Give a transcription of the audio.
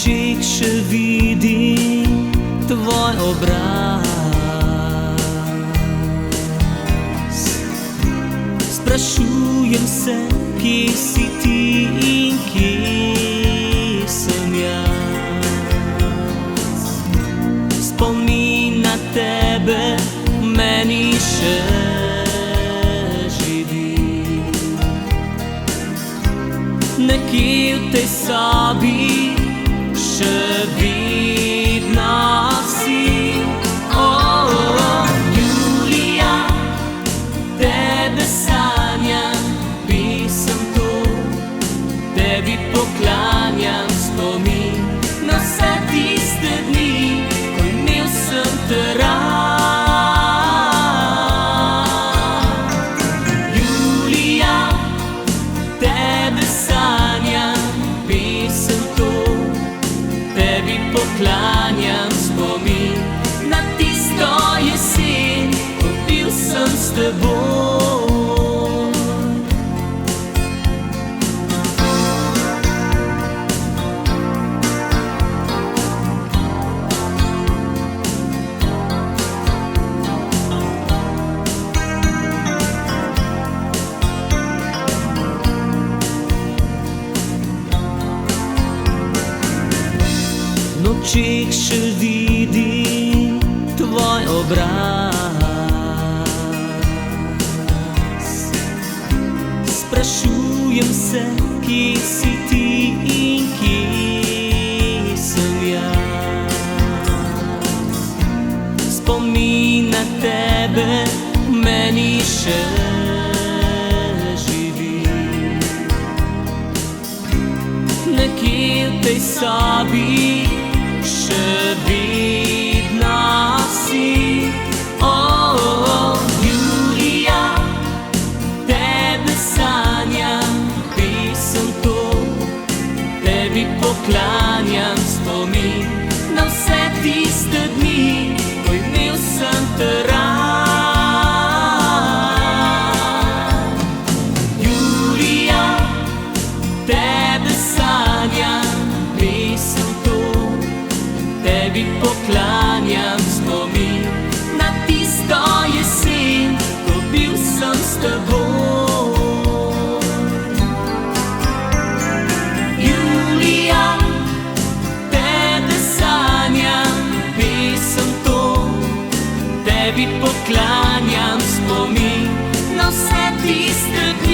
nočeh še vidim tvoj obraz. Sprašujem se, kje si ti in kje sem jaz. Spomin na tebe meni še živi. Nekje v tej sobi še vidna si. Julija, tebe sanjam, pisem to, tebi poklanjam spomin na vse tiste dni, ko imel sem te rad. Julija, tebe sanjam, pisem to, tebi poklanjam spomin na tisto jesen, ko bil sem s teboj. V nočeh še vidim tvoj obraz. Sprašujem se, kje si ti in kje sem jaz. Spomin na tebe meni še živi. Nekje v tej sobi še vidna si. Julija, tebe sanjam, pisem to, tebi poklanjam spomin na vse tiste dni, ko imel sem te rad. Julija, tebe sanjam, pisem to, tebi poklanjam spomin na tisto jesen, ko bil sem s teboj. Julija, tebe sanjam, pisem to, tebi poklanjam spomin na vse tiste dni,